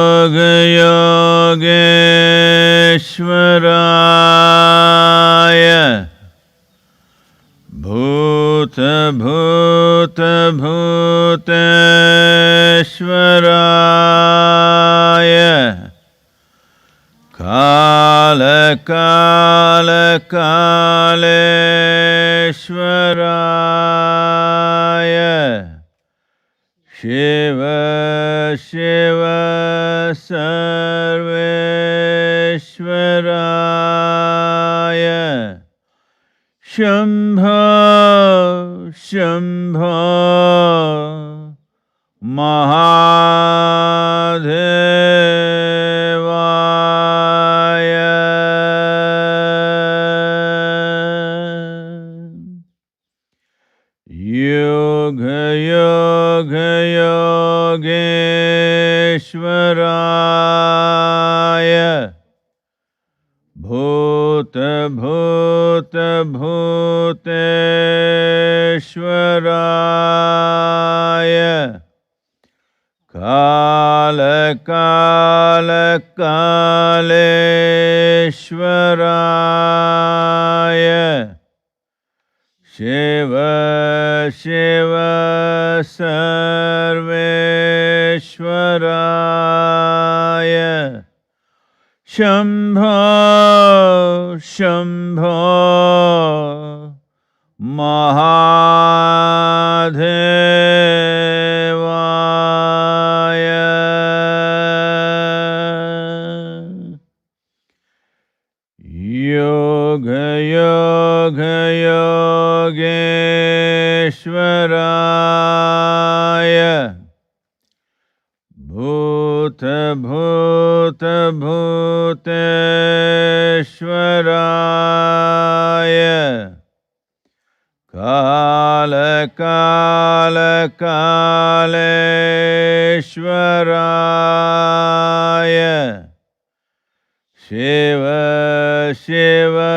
Yoga Yogeshwaraya Bhuta Bhuta Bhuteshwaraya Kala Kala Kaleshwaraya Shiva Shiva Sarveshwaraya Shambho Shambho Mahadevaya Yoga Yoga Yogeshwaraya Bhuta Bhuta Bhuteshwaraya Kala Kala Kaleshwaraya Shiva Shiva Sarveshwaraya Shambho Shambho Mahadevaya Yoga Yoga Yogeshwaraya Bhuta Bhuta Bhuteshwaraya Kala Kala Kaleshwaraya Shiva Shiva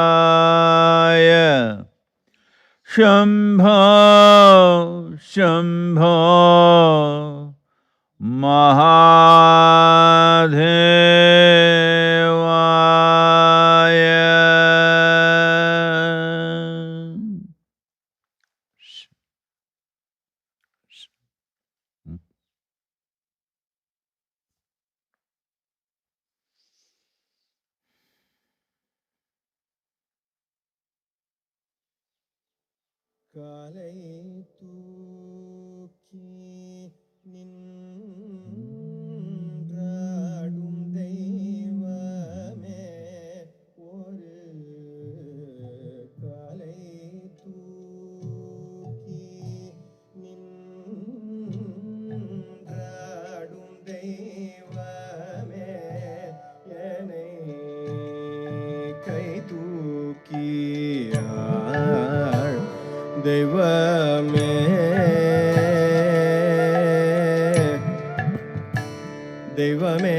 Sarveshwaraya Shambho Shambho Mahadevaya காலை தூக்கி நின்றாடும் தெய்வமே ஒரு காலை தூக்கி நின்றாடும் தெய்வமே என்னை கை தூக்கியாள் தெய்வமே தெய்வமே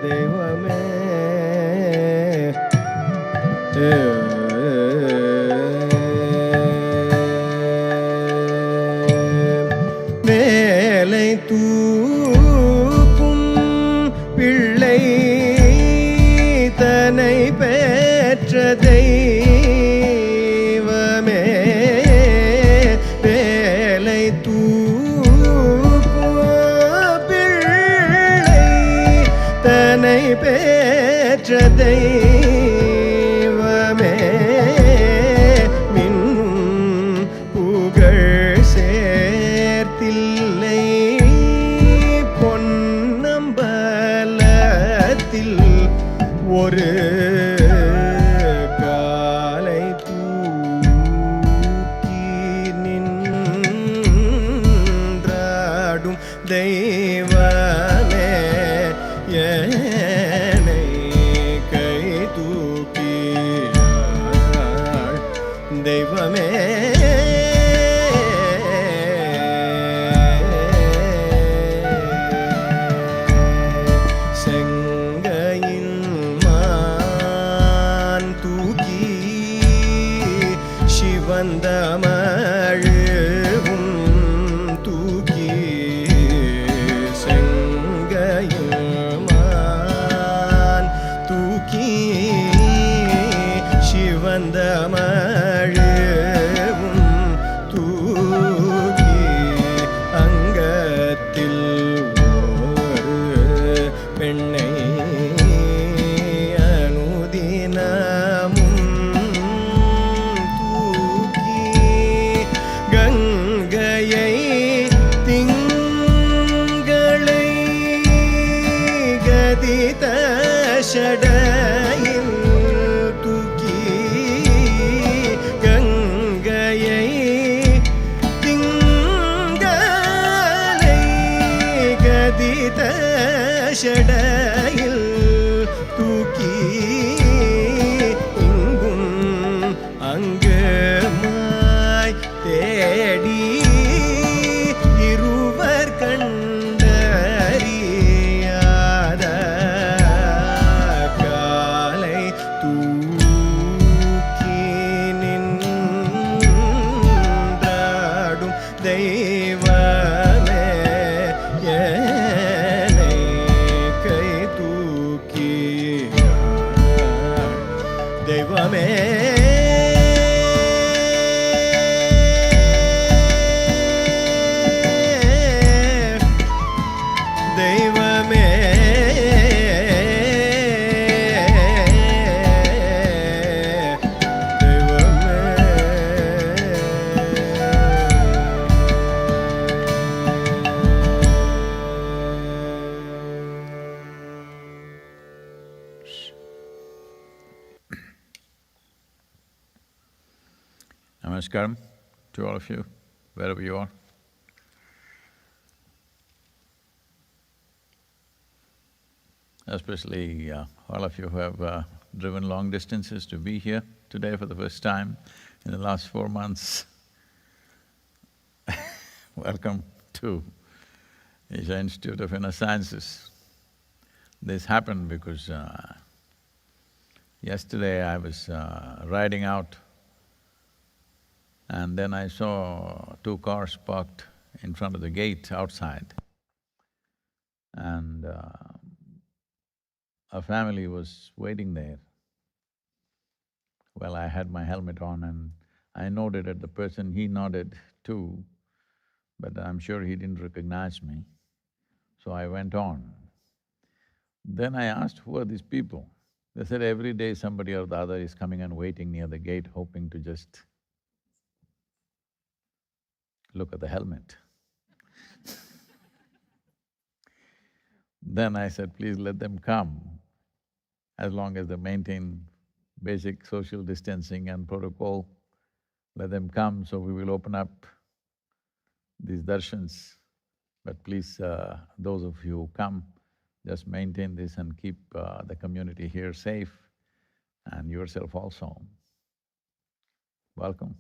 தெய்வமே வேலை தூக்கும் பிள்ளை தனை பெற்ற தெய்வமே வேலை தூக்கும் பிள்ளை தனை பெற்ற தெய்வமே மின்னும் புகழ் சேர்த்தில்லை பொன்னம்பலத்தில் ஒரு காலை தூக்கி நின்றாடும் தெய்வமே என்னை கை தூக்கியாள் தெய்வமே செங்கையின் மான் தூக்கி சிவன் சிவந்தமழுவும் தூக்கி செங்கையுமான் தூக்கி சிவந்தமழுவும் தூக்கி அங்கத்தில் ஒரு பெண்ணை அனுதினமும் தூக்கி கங்கையை திங்களை கதித ஷடையில் தூக்கி கங்கையை திங்களை கதித ஷடையில் தூக்கி இங்கும் அங்குமாய் தேடி இருவர் கண்டறியாத காலை தூக்கி நின்றாடும் தெய்வமே என்னை கை தூக்கினார் தெய்வமே தெய்வமே Namaskaram to all of you, wherever you are. Especially all of you who have driven long distances to be here today for the first time in the last 4 months. Welcome to Isha Institute of Inner Sciences. This happened because yesterday I was riding out and then I saw 2 cars parked in front of the gate outside. And a family was waiting there. Well, I had my helmet on and I nodded at the person, he nodded too, but I'm sure he didn't recognize me. So I went on. Then I asked, who are these people? They said every day somebody or the other is coming and waiting near the gate, hoping to just look at the helmet. Then I said, please let them come, as long as they maintain basic social distancing and protocol, let them come, so we will open up these darshans. But please, those of you who come, just maintain this and keep the community here safe and yourself also. Welcome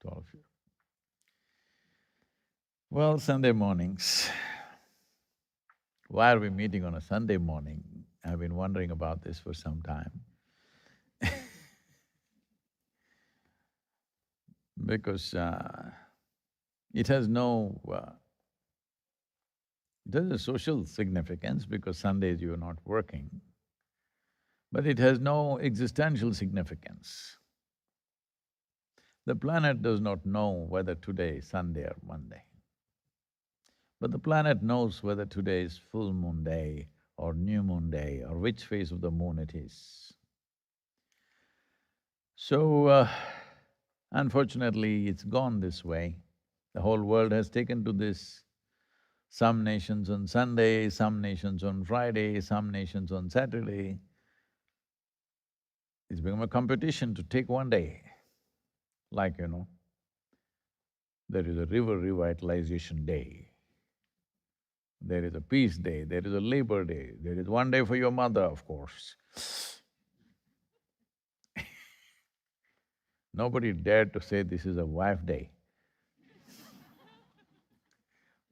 to all of you. Well, Sunday mornings. Why are we meeting on a Sunday morning? I've been wondering about this for some time. Because it has no… it has a social significance because Sundays you are not working, but it has no existential significance. The planet does not know whether today is Sunday or Monday. But the planet knows whether today is full moon day or new moon day or which phase of the moon it is. So, unfortunately, it's gone this way. The whole world has taken to this. Some nations on Sunday, some nations on Friday, some nations on Saturday. It's become a competition to take one day. Like, there is a river revitalization day. There is a peace day, there is a labor day, there is one day for your mother, of course. Nobody dared to say this is a wife day.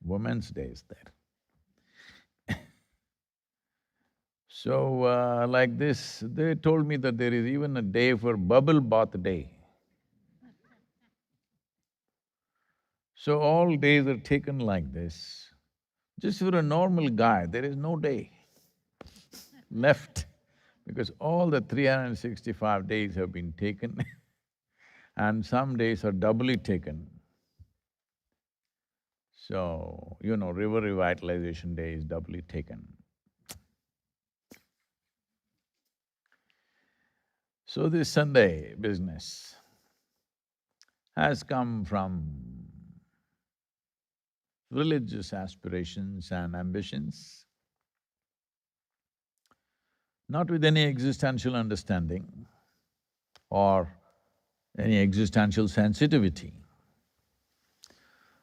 Women's Day is there. So, like this, they told me that there is even a day for bubble bath day. So all days are taken like this. Just for a normal guy, there is no day left because all the 365 days have been taken and some days are doubly taken. So, river revitalization day is doubly taken. So this Sunday business has come from religious aspirations and ambitions, not with any existential understanding or any existential sensitivity.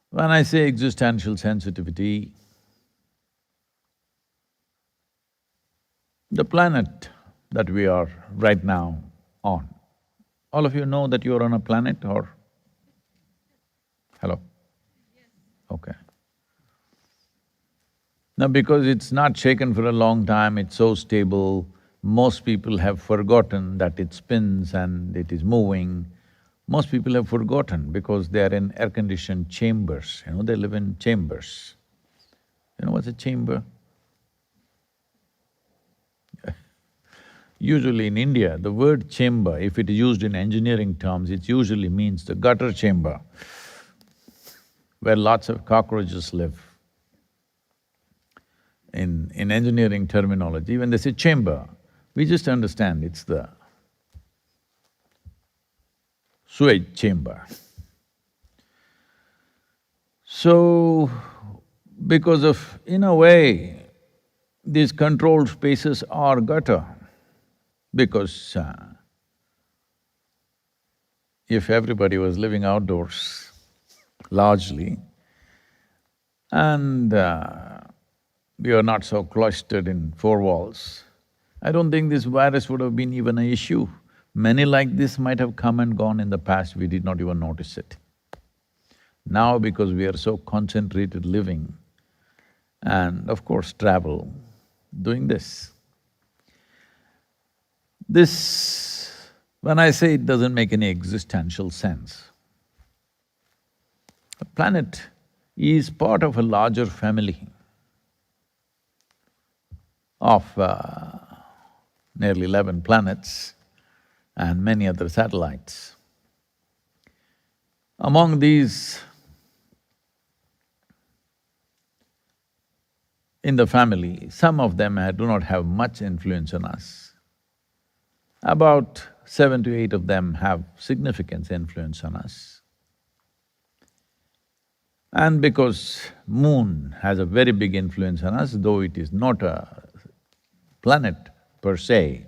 When I say existential sensitivity, the planet that we are right now on, all of you know that you're on a planet or… Hello? Okay. Now because it's not shaken for a long time, it's so stable, most people have forgotten that it spins and it is moving. Most people have forgotten because they are in air-conditioned chambers, they live in chambers. You know what's a chamber? Usually in India, the word chamber, if it is used in engineering terms, it usually means the gutter chamber, where lots of cockroaches live. In engineering terminology, when they say chamber, we just understand it's the sewage chamber. So, because of… in a way, these controlled spaces are gutter, because if everybody was living outdoors largely and we are not so cloistered in four walls, I don't think this virus would have been even an issue. Many like this might have come and gone in the past, we did not even notice it. Now because we are so concentrated living and of course travel, doing this. This… when I say it doesn't make any existential sense, the planet is part of a larger family of nearly 11 planets and many other satellites. Among these, in the family, some of them do not have much influence on us. About 7 to 8 of them have significant influence on us. And because moon has a very big influence on us, though it is not a planet per se,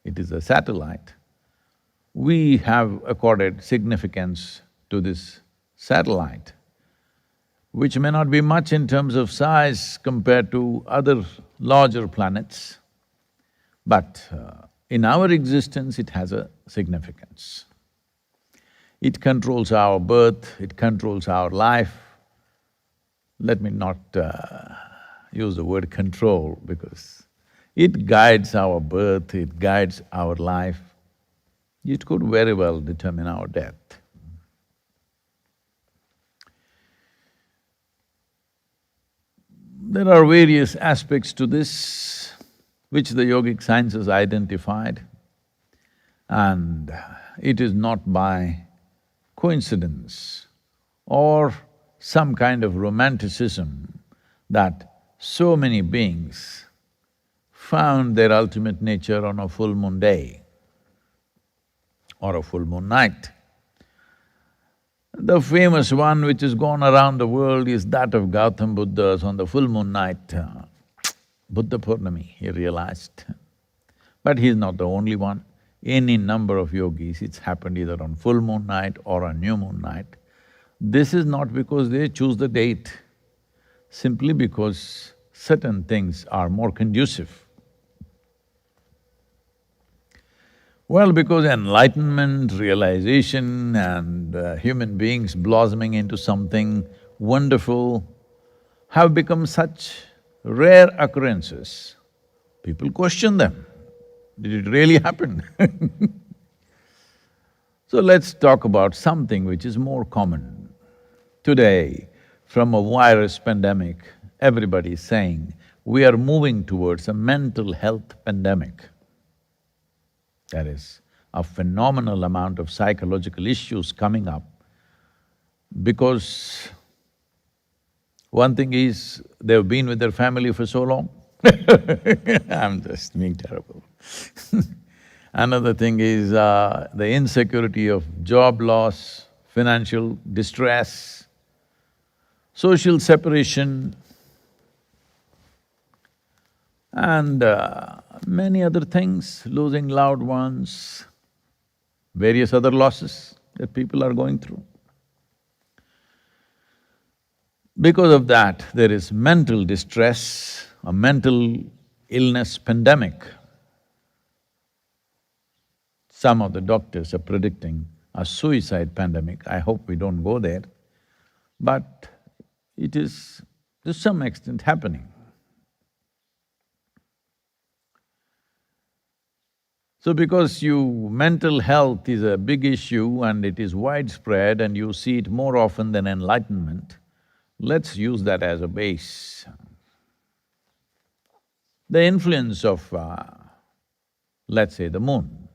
it is a satellite, we have accorded significance to this satellite, which may not be much in terms of size compared to other larger planets, but in our existence it has a significance. It controls our birth, it controls our life. Let me not use the word control because it guides our birth, it guides our life. It could very well determine our death. There are various aspects to this which the yogic sciences identified, and it is not by coincidence or some kind of romanticism that so many beings found their ultimate nature on a full moon day or a full moon night. The famous one which has gone around the world is that of Gautam Buddha's on the full moon night, Buddha Purnami, he realized. But he's not the only one. Any number of yogis, it's happened either on full moon night or on new moon night. This is not because they choose the date, simply because certain things are more conducive. Well, because enlightenment, realization and human beings blossoming into something wonderful have become such rare occurrences, people question them. Did it really happen? So let's talk about something which is more common. Today, from a virus pandemic, everybody is saying we are moving towards a mental health pandemic. There is a phenomenal amount of psychological issues coming up because one thing is, they've been with their family for so long I'm just being terrible Another thing is the insecurity of job loss, financial distress, social separation, and many other things, losing loved ones, various other losses that people are going through. Because of that, there is mental distress, a mental illness pandemic. Some of the doctors are predicting a suicide pandemic. I hope we don't go there, but it is to some extent happening. So because mental health is a big issue and it is widespread and you see it more often than enlightenment, let's use that as a base. The influence of, let's say, the moon.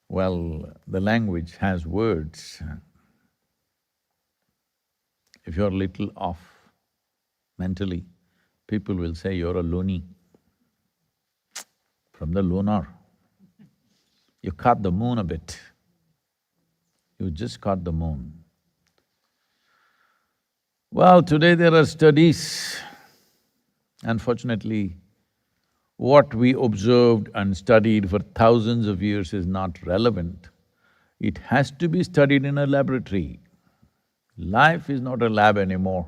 Well, the language has words. If you're a little off mentally, people will say you're a loony. From the lunar, you caught the moon a bit. You just caught the moon. Well, today there are studies. Unfortunately, what we observed and studied for thousands of years is not relevant. It has to be studied in a laboratory. Life is not a lab anymore.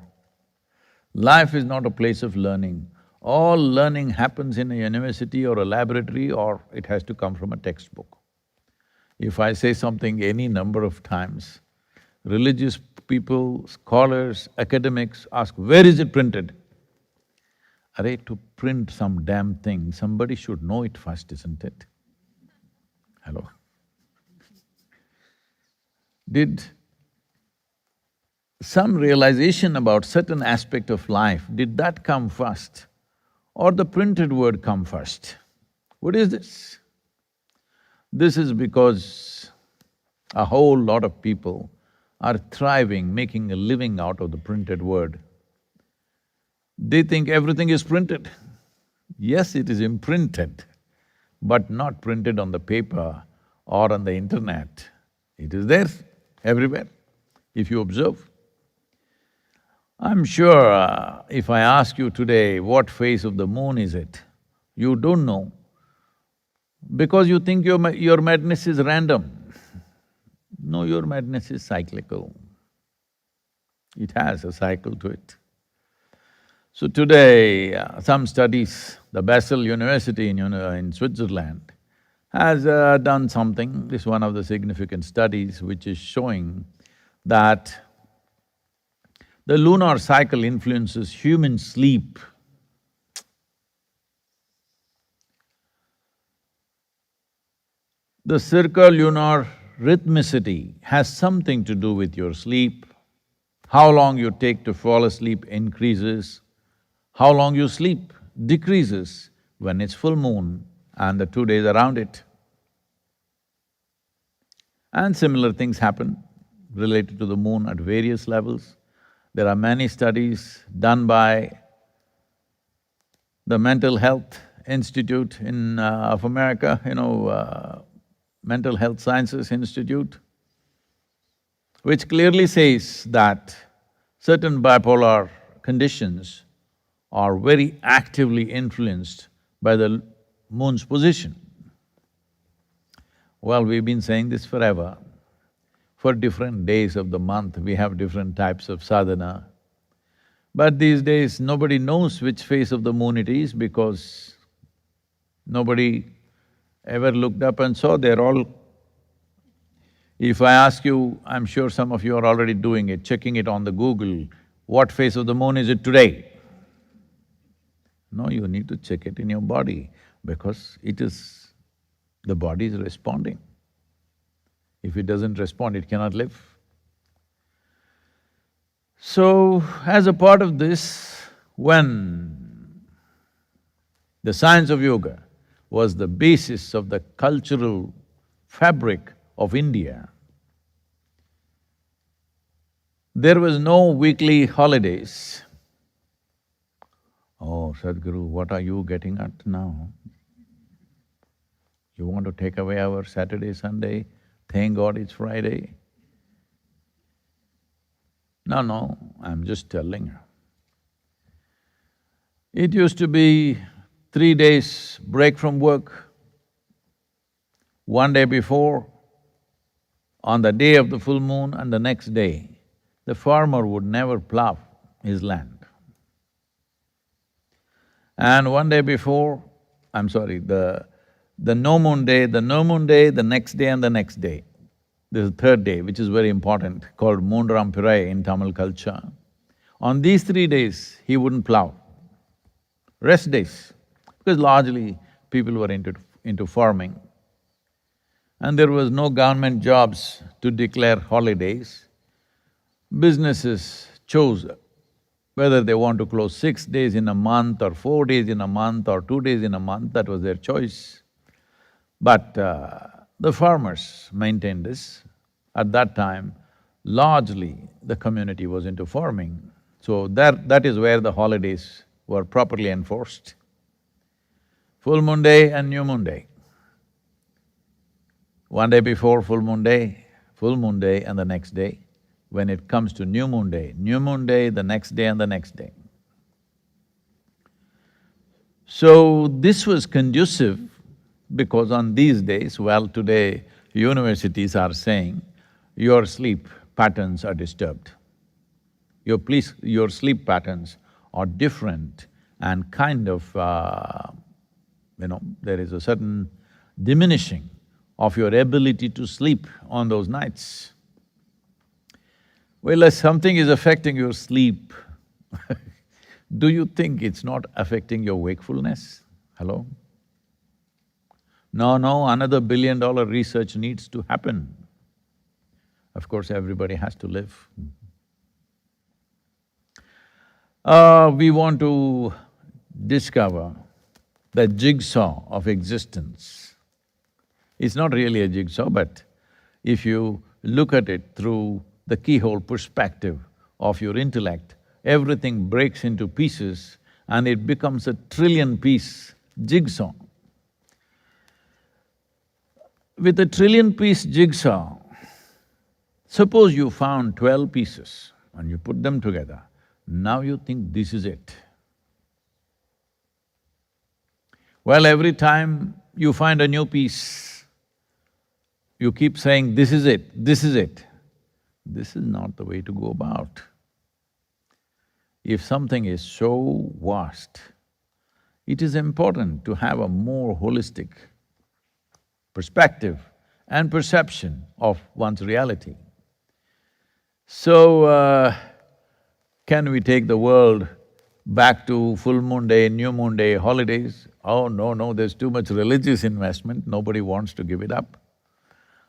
Life is not a place of learning. All learning happens in a university or a laboratory, or it has to come from a textbook. If I say something any number of times, religious people, scholars, academics ask, where is it printed? Arey, to print some damn thing, somebody should know it first, isn't it? Hello? Did some realization about certain aspect of life, did that come first? Or the printed word come first? What is this? This is because a whole lot of people are thriving, making a living out of the printed word. They think everything is printed. Yes, it is imprinted, but not printed on the paper or on the internet. It is there everywhere, if you observe. I'm sure if I ask you today, what phase of the moon is it, you don't know, because you think your madness is random. No, your madness is cyclical. It has a cycle to it. So today, some studies, the Basel University in Switzerland has done something. This is one of the significant studies which is showing that the lunar cycle influences human sleep. The circulunar rhythmicity has something to do with your sleep. How long you take to fall asleep increases. How long you sleep decreases when it's full moon and the 2 days around it. And similar things happen related to the moon at various levels. There are many studies done by the Mental Health Institute of America, Mental Health Sciences Institute, which clearly says that certain bipolar conditions are very actively influenced by the moon's position. Well, we've been saying this forever. For different days of the month, we have different types of sadhana. But these days, nobody knows which phase of the moon it is because nobody ever looked up and saw. They're all… If I ask you, I'm sure some of you are already doing it, checking it on the Google, what phase of the moon is it today? No, you need to check it in your body because the body is responding. If it doesn't respond, it cannot live. So, as a part of this, when the science of yoga was the basis of the cultural fabric of India, there was no weekly holidays. Oh, Sadhguru, what are you getting at now? You want to take away our Saturday, Sunday? Thank God it's Friday. No, I'm just telling you. It used to be 3 days break from work, 1 day before, on the day of the full moon and the next day, the farmer would never plough his land. And 1 day before, the no moon day, the next day and the next day. There's a third day, which is very important, called Moonram Pirai in Tamil culture. On these 3 days, he wouldn't plough. Rest days, because largely people were into farming. And there was no government jobs to declare holidays. Businesses chose whether they want to close 6 days in a month or 4 days in a month or 2 days in a month, that was their choice. But the farmers maintained this. At that time, largely the community was into farming. So that is where the holidays were properly enforced. Full moon day and new moon day. 1 day before full moon day and the next day. When it comes to new moon day, the next day and the next day. So this was conducive because on these days, well, today universities are saying your sleep patterns are disturbed. Your sleep patterns are different and kind of, there is a certain diminishing of your ability to sleep on those nights. Well, if something is affecting your sleep, do you think it's not affecting your wakefulness? Hello? No, another $1 billion research needs to happen. Of course, everybody has to live. We want to discover the jigsaw of existence. It's not really a jigsaw, but if you look at it through the keyhole perspective of your intellect, everything breaks into pieces and it becomes a trillion-piece jigsaw. With a trillion-piece jigsaw, suppose you found 12 pieces and you put them together, now you think this is it. Well, every time you find a new piece, you keep saying, this is it, this is it. This is not the way to go about. If something is so vast, it is important to have a more holistic perspective and perception of one's reality. So, can we take the world back to full moon day, new moon day, holidays? Oh, no, there's too much religious investment, nobody wants to give it up.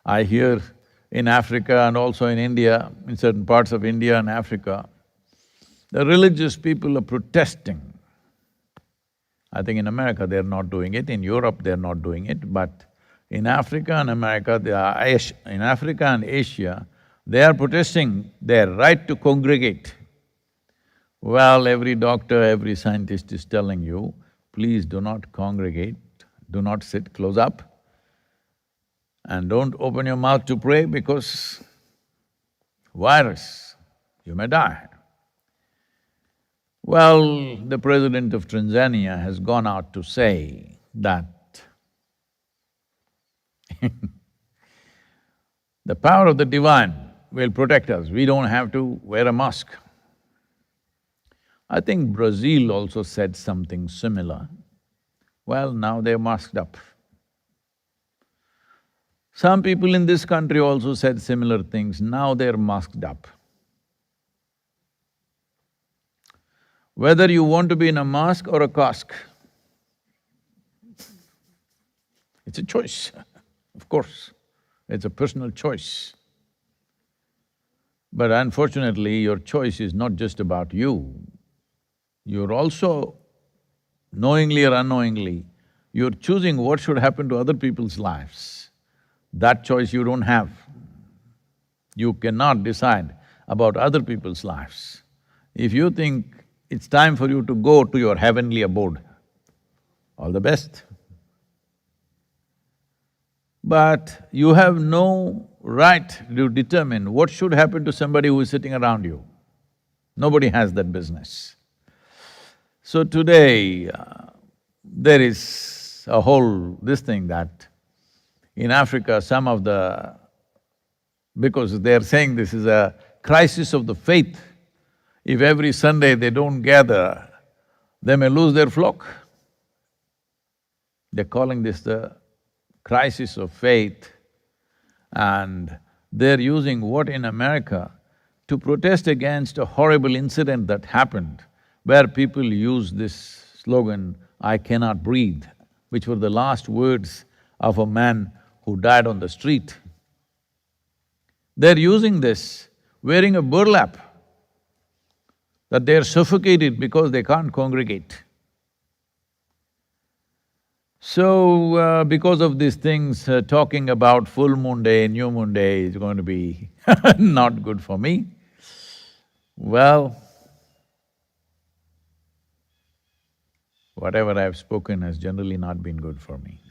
I hear in Africa and also in India, in certain parts of India and Africa, the religious people are protesting. I think in America they're not doing it, in Europe they're not doing it, but in Africa and America, in Africa and Asia, they are protesting their right to congregate. Well, every doctor, every scientist is telling you, please do not congregate, do not sit close up, and don't open your mouth to pray because virus, you may die. Well, the president of Tanzania has gone out to say that the power of the divine will protect us, we don't have to wear a mask. I think Brazil also said something similar. Well, now they're masked up. Some people in this country also said similar things, now they're masked up. Whether you want to be in a mask or a cask, it's a choice, of course. It's a personal choice. But unfortunately, your choice is not just about you. You're also, knowingly or unknowingly, you're choosing what should happen to other people's lives. That choice you don't have. You cannot decide about other people's lives. If you think it's time for you to go to your heavenly abode, all the best. But you have no right to determine what should happen to somebody who is sitting around you. Nobody has that business. So today, there is a whole this thing that in Africa, some of the… because they're saying this is a crisis of the faith. If every Sunday they don't gather, they may lose their flock. They're calling this the crisis of faith, and they're using what in America to protest against a horrible incident that happened, where people use this slogan, "I cannot breathe," which were the last words of a man who died on the street. They're using this, wearing a burlap, that they're suffocated because they can't congregate. So, because of these things, talking about full moon day, new moon day is going to be not good for me. Well, whatever I've spoken has generally not been good for me.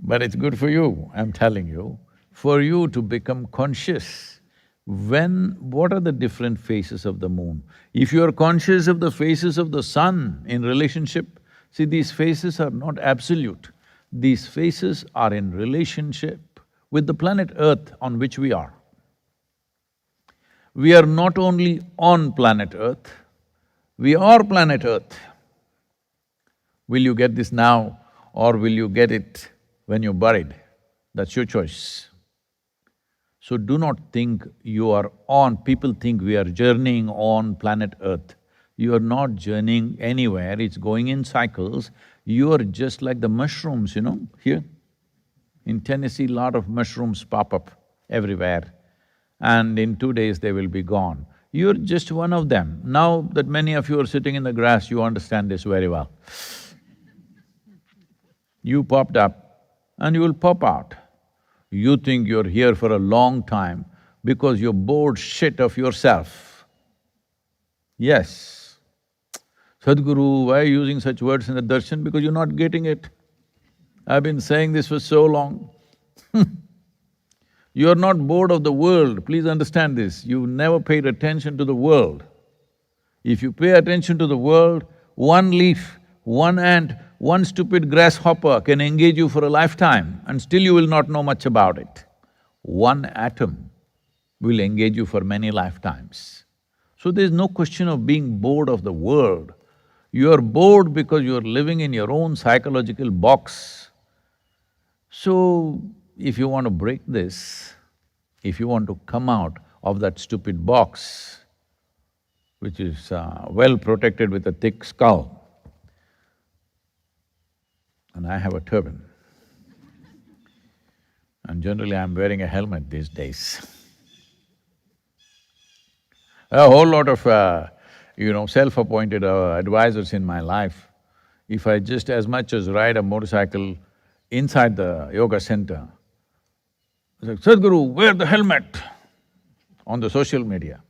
But it's good for you, I'm telling you, for you to become conscious. What are the different phases of the moon? If you are conscious of the phases of the sun in relationship, see, these phases are not absolute. These phases are in relationship with the planet Earth on which we are. We are not only on planet Earth, we are planet Earth. Will you get this now or will you get it when you're buried? That's your choice. So do not think you are on… people think we are journeying on planet Earth. You are not journeying anywhere, it's going in cycles. You are just like the mushrooms, here. In Tennessee, lot of mushrooms pop up everywhere, and in 2 days they will be gone. You're just one of them. Now that many of you are sitting in the grass, you understand this very well. You popped up and you will pop out. You think you're here for a long time because you're bored shit of yourself. Yes. Sadhguru, why are you using such words in the darshan? Because you're not getting it. I've been saying this for so long. You're not bored of the world, please understand this. You never paid attention to the world. If you pay attention to the world, one leaf, one ant, one stupid grasshopper can engage you for a lifetime and still you will not know much about it. One atom will engage you for many lifetimes. So there's no question of being bored of the world. You are bored because you are living in your own psychological box. So, if you want to break this, if you want to come out of that stupid box, which is well protected with a thick skull, and I have a turban, and generally I'm wearing a helmet these days. A whole lot of, self-appointed advisors in my life. If I just as much as ride a motorcycle inside the yoga center, I say, "Sadhguru, wear the helmet," on the social media.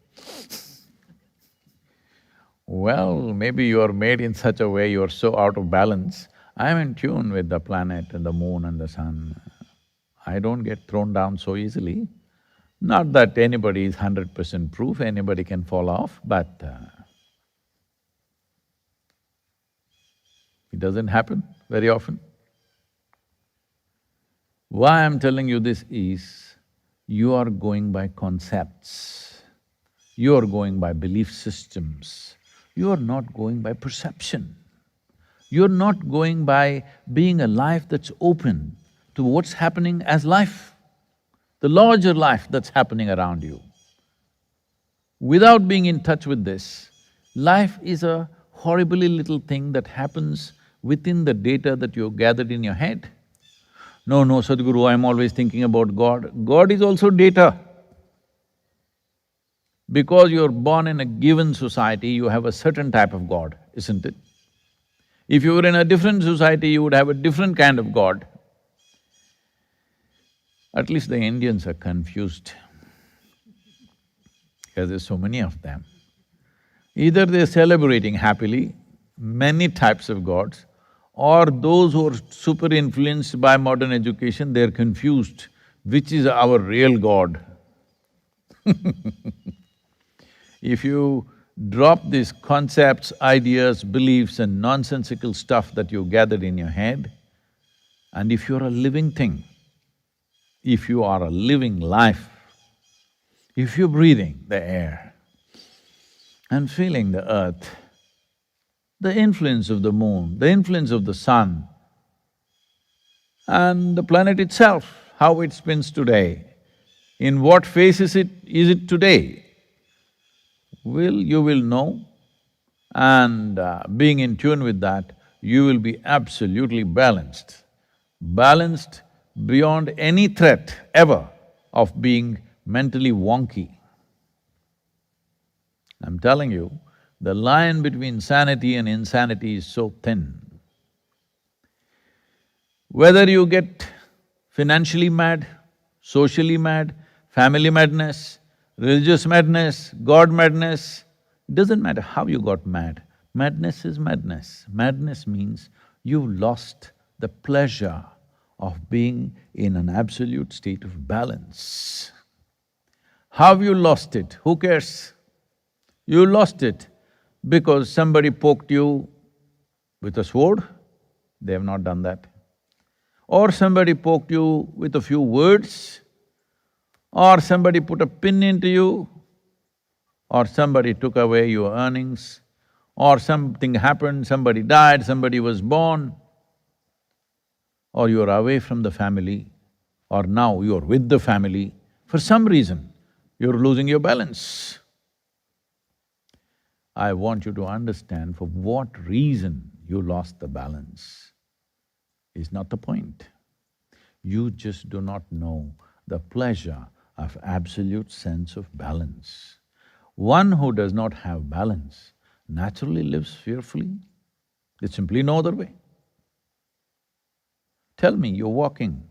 Well, maybe you are made in such a way, you are so out of balance. I'm in tune with the planet and the moon and the sun. I don't get thrown down so easily. Not that anybody is 100% proof, anybody can fall off, but it doesn't happen very often. Why I'm telling you this is, you are going by concepts, you are going by belief systems, you are not going by perception. You're not going by being a life that's open to what's happening as life, the larger life that's happening around you. Without being in touch with this, life is a horribly little thing that happens within the data that you've gathered in your head. No, no, Sadhguru, I'm always thinking about God. God is also data. Because you're born in a given society, you have a certain type of God, isn't it? If you were in a different society, you would have a different kind of God. At least the Indians are confused because there's so many of them. Either they're celebrating happily many types of gods, or those who are super influenced by modern education, they're confused, which is our real God? If you drop these concepts, ideas, beliefs and nonsensical stuff that you gathered in your head, and if you're a living thing, if you are a living life, if you're breathing the air and feeling the earth, the influence of the moon, the influence of the sun, and the planet itself, how it spins today, in what phase is it today, you will know, and being in tune with that, you will be absolutely balanced. Balanced beyond any threat ever of being mentally wonky. I'm telling you, the line between sanity and insanity is so thin. Whether you get financially mad, socially mad, family madness, religious madness, God madness, doesn't matter how you got mad. Madness is madness. Madness means you lost the pleasure of being in an absolute state of balance. How you lost it? Who cares? You lost it because somebody poked you with a sword, they have not done that. Or somebody poked you with a few words, or somebody put a pin into you, or somebody took away your earnings, or something happened, somebody died, somebody was born, or you're away from the family, or now you're with the family. For some reason, you're losing your balance. I want you to understand for what reason you lost the balance is not the point. You just do not know the pleasure of absolute sense of balance. One who does not have balance naturally lives fearfully. There's simply no other way. Tell me, you're walking.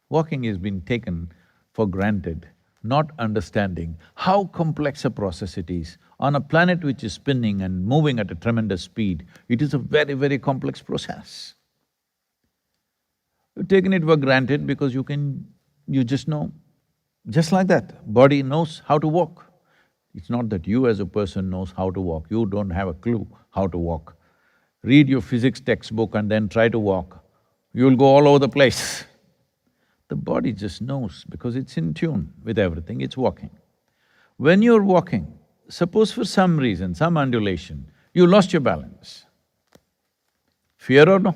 Walking has been taken for granted, not understanding how complex a process it is. On a planet which is spinning and moving at a tremendous speed, it is a very, very complex process. You've taken it for granted because you just know. Just like that, body knows how to walk. It's not that you as a person knows how to walk, you don't have a clue how to walk. Read your physics textbook and then try to walk, you'll go all over the place. The body just knows because it's in tune with everything, it's walking. When you're walking, suppose for some reason, some undulation, you lost your balance. Fear or no?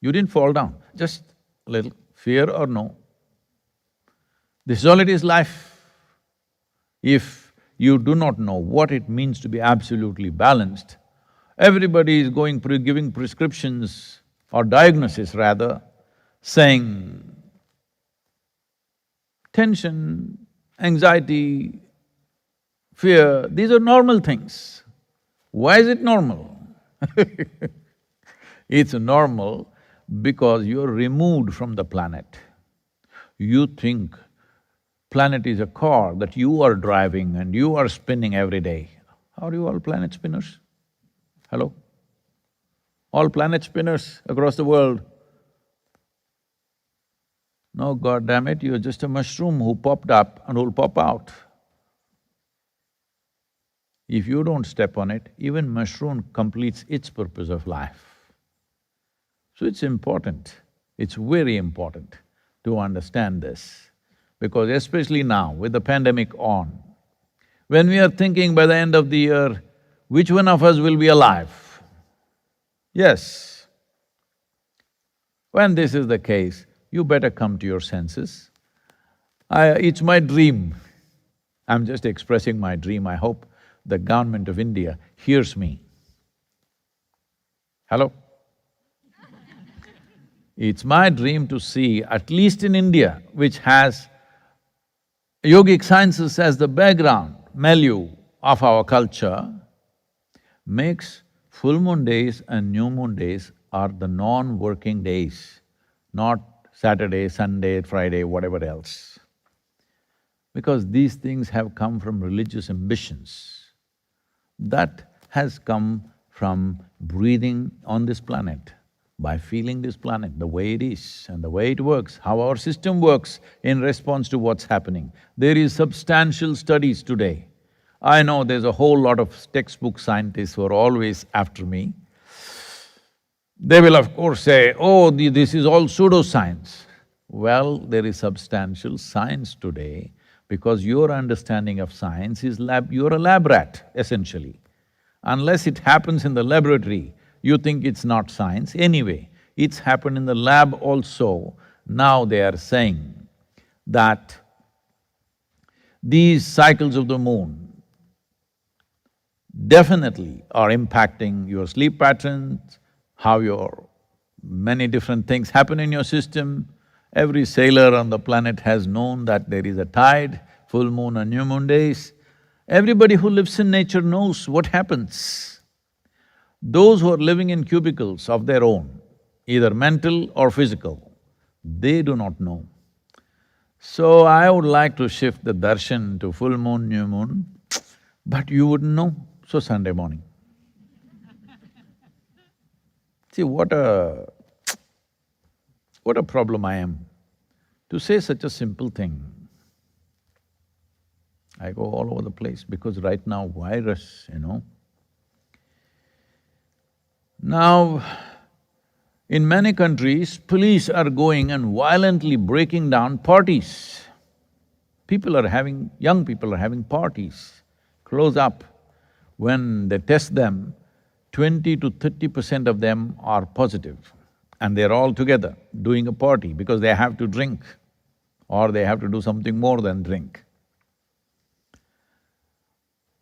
You didn't fall down, just a little. Fear or no? This is all it is, life. If you do not know what it means to be absolutely balanced, everybody is giving prescriptions or diagnosis rather, saying tension, anxiety, fear, these are normal things. Why is it normal? It's normal because you're removed from the planet. You think planet is a car that you are driving and you are spinning every day. Are you all planet spinners? Hello? All planet spinners across the world? No, God damn it, you're just a mushroom who popped up and who'll pop out. If you don't step on it, even mushroom completes its purpose of life. So it's important, it's very important to understand this, because especially now with the pandemic on, when we are thinking by the end of the year, which one of us will be alive? Yes. When this is the case, you better come to your senses. It's my dream. I'm just expressing my dream. I hope the government of India hears me. Hello? It's my dream to see, at least in India, which has yogic sciences as the background, milieu of our culture, makes full moon days and new moon days are the non-working days, not Saturday, Sunday, Friday, whatever else. Because these things have come from religious ambitions. That has come from breathing on this planet, by feeling this planet the way it is and the way it works, how our system works in response to what's happening. There is substantial studies today. I know there's a whole lot of textbook scientists who are always after me. They will of course say, oh, this is all pseudoscience. Well, there is substantial science today because your understanding of science is you're a lab rat, essentially. Unless it happens in the laboratory, you think it's not science. Anyway, it's happened in the lab also. Now they are saying that these cycles of the moon definitely are impacting your sleep patterns, how your many different things happen in your system. Every sailor on the planet has known that there is a tide, full moon and new moon days. Everybody who lives in nature knows what happens. Those who are living in cubicles of their own, either mental or physical, they do not know. So I would like to shift the darshan to full moon, new moon, but you wouldn't know, so Sunday morning. See, what a problem I am to say such a simple thing. I go all over the place because right now virus, Now, in many countries, police are going and violently breaking down parties. Young people are having parties, close up. When they test them, 20 to 30% of them are positive and they're all together doing a party because they have to drink or they have to do something more than drink.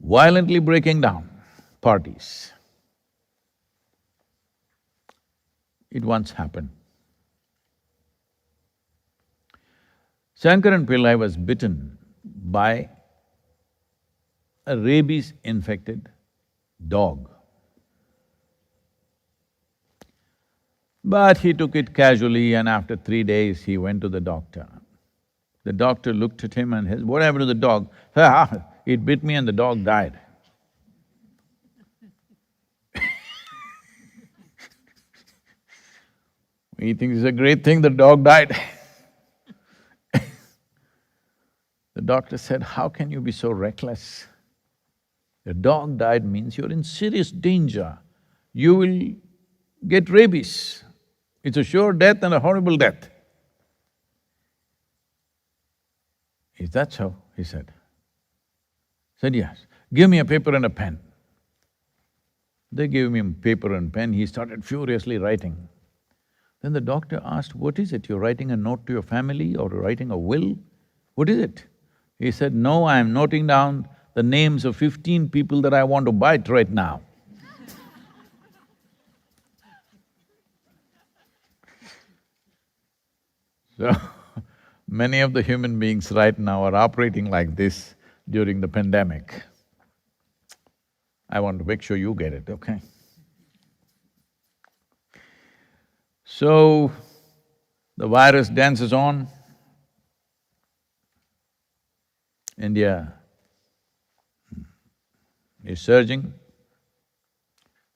Violently breaking down parties. It once happened. Shankaran Pillai was bitten by a rabies-infected dog. But he took it casually and after 3 days he went to the doctor. The doctor looked at him and said, "What happened to the dog?" It bit me and the dog died. He thinks it's a great thing the dog died. The doctor said, "How can you be so reckless? The dog died means you're in serious danger. You will get rabies. It's a sure death and a horrible death." "Is that so?" he said. Said, "Yes, give me a paper and a pen." They gave him paper and pen, he started furiously writing. Then the doctor asked, "What is it? You're writing a note to your family or writing a will? What is it?" He said, "No, I'm noting down the names of 15 people that I want to bite right now." So, many of the human beings right now are operating like this during the pandemic. I want to make sure you get it, okay? So, the virus dances on. India is surging.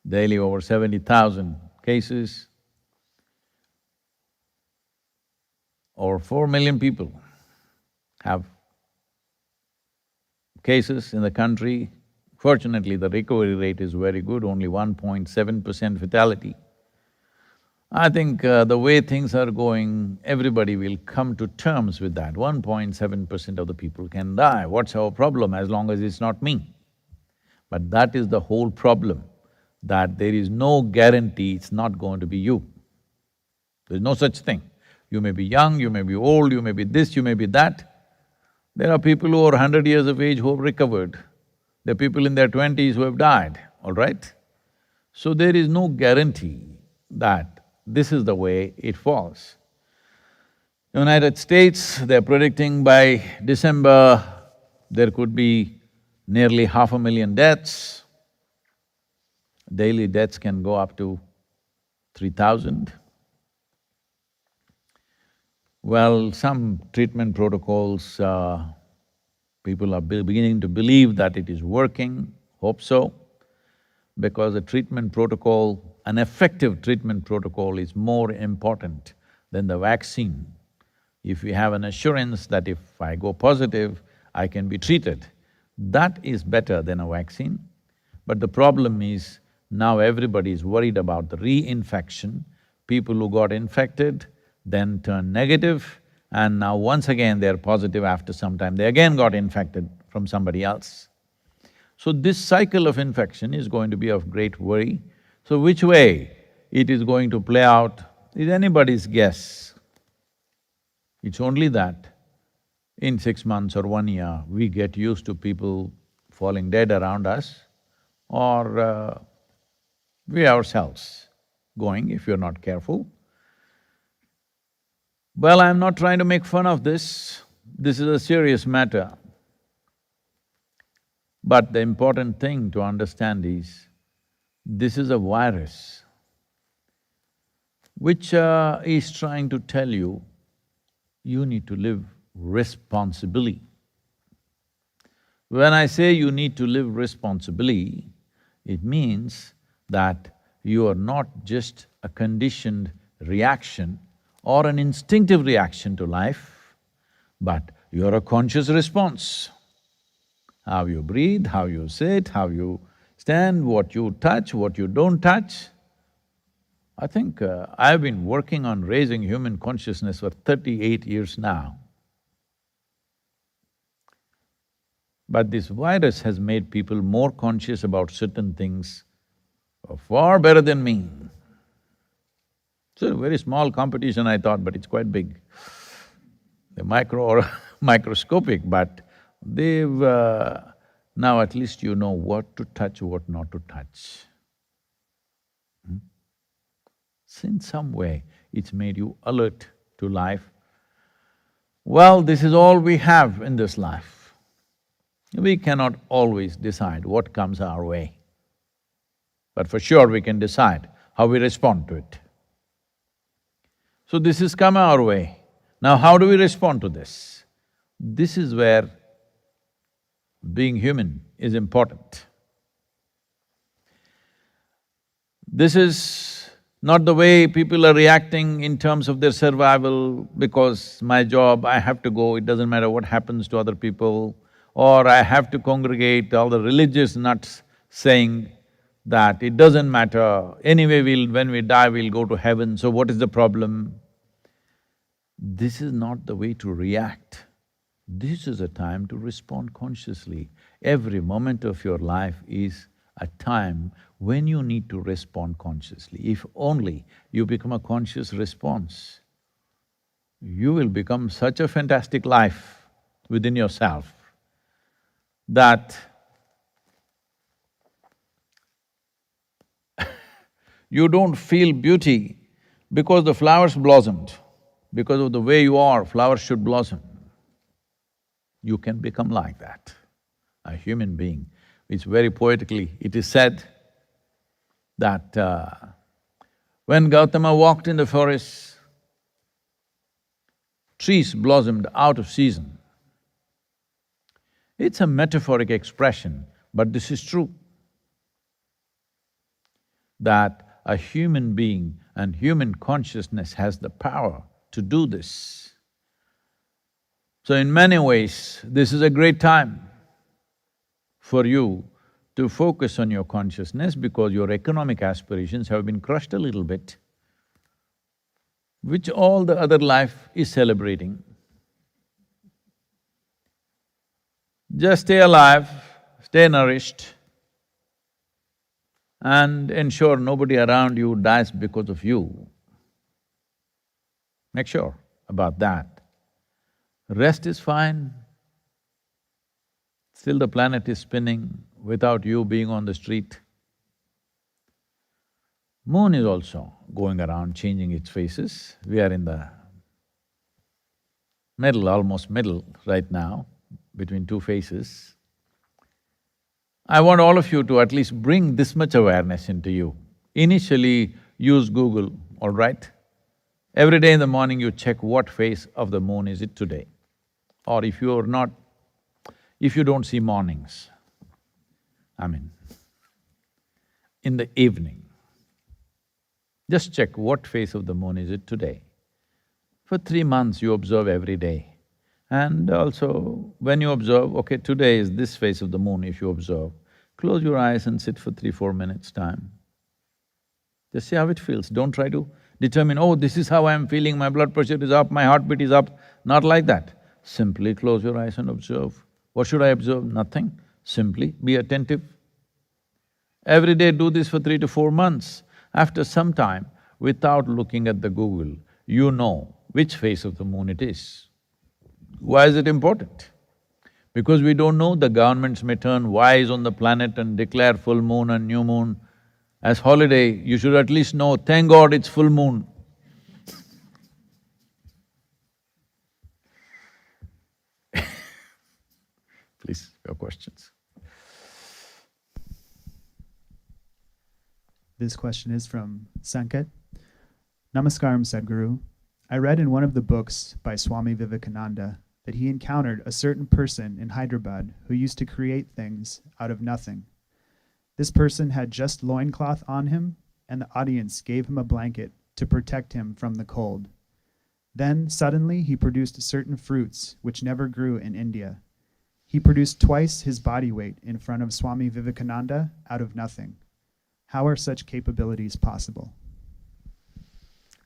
Daily over 70,000 cases. Over 4 million people have cases in the country. Fortunately, the recovery rate is very good, only 1.7% fatality. I think the way things are going, everybody will come to terms with that. 1.7% of the people can die. What's our problem as long as it's not me? But that is the whole problem, that there is no guarantee it's not going to be you. There's no such thing. You may be young, you may be old, you may be this, you may be that. There are people who are 100 years of age who have recovered. There are people in their 20s who have died, all right? So there is no guarantee that this is the way it falls. United States, they're predicting by December, there could be nearly 500,000 deaths. Daily deaths can go up to 3,000. Well, some treatment protocols, people are beginning to believe that it is working, hope so, because a treatment protocol, an effective treatment protocol is more important than the vaccine. If we have an assurance that if I go positive, I can be treated, that is better than a vaccine. But the problem is, now everybody is worried about the reinfection. People who got infected then turn negative, and now once again they're positive after some time, they again got infected from somebody else. So this cycle of infection is going to be of great worry. So which way it is going to play out is anybody's guess. It's only that in 6 months or 1 year, we get used to people falling dead around us, or we ourselves going if you're not careful. Well, I'm not trying to make fun of this is a serious matter. But the important thing to understand is, this is a virus which is trying to tell you, you need to live responsibly. When I say you need to live responsibly, it means that you are not just a conditioned reaction or an instinctive reaction to life, but you're a conscious response. How you breathe, how you sit, how you stand, what you touch, what you don't touch. I think I've been working on raising human consciousness for 38 years now. But this virus has made people more conscious about certain things far better than me. It's a very small competition, I thought, but it's quite big. They're micro or microscopic, but they've… now at least you know what to touch, what not to touch. So in some way, it's made you alert to life. Well, this is all we have in this life. We cannot always decide what comes our way, but for sure we can decide how we respond to it. So this has come our way. Now how do we respond to this? This is where being human is important. This is not the way people are reacting in terms of their survival, because my job, I have to go, it doesn't matter what happens to other people, or I have to congregate, all the religious nuts saying that it doesn't matter, anyway when we die we'll go to heaven, so what is the problem? This is not the way to react. This is a time to respond consciously. Every moment of your life is a time when you need to respond consciously. If only you become a conscious response, you will become such a fantastic life within yourself that you don't feel beauty because the flowers blossomed. Because of the way you are, flowers should blossom. You can become like that, a human being. It's very poetically, it is said that when Gautama walked in the forest, trees blossomed out of season. It's a metaphoric expression, but this is true, that a human being and human consciousness has the power to do this. So in many ways, this is a great time for you to focus on your consciousness, because your economic aspirations have been crushed a little bit, which all the other life is celebrating. Just stay alive, stay nourished, and ensure nobody around you dies because of you. Make sure about that. Rest is fine, still the planet is spinning without you being on the street. Moon is also going around changing its phases. We are in the middle, almost middle right now, between two phases. I want all of you to at least bring this much awareness into you. Initially, use Google, all right? Every day in the morning you check what phase of the moon is it today. Or if you don't see mornings, in the evening, just check what phase of the moon is it today. For 3 months you observe every day. And also, when you observe, okay, today is this phase of the moon, if you observe, close your eyes and sit for 3–4 minutes time. Just see how it feels. Don't try to determine, oh, this is how I'm feeling, my blood pressure is up, my heartbeat is up. Not like that. Simply close your eyes and observe. What should I observe? Nothing. Simply be attentive. Every day do this for 3 to 4 months. After some time, without looking at the Google, you know which phase of the moon it is. Why is it important? Because we don't know, the governments may turn wise on the planet and declare full moon and new moon as holiday. You should at least know, thank God it's full moon. Please, your questions. This question is from Sanket. Namaskaram, Sadhguru. I read in one of the books by Swami Vivekananda that he encountered a certain person in Hyderabad who used to create things out of nothing. This person had just loincloth on him, and the audience gave him a blanket to protect him from the cold. Then, suddenly, he produced certain fruits which never grew in India. He produced twice his body weight in front of Swami Vivekananda out of nothing. How are such capabilities possible?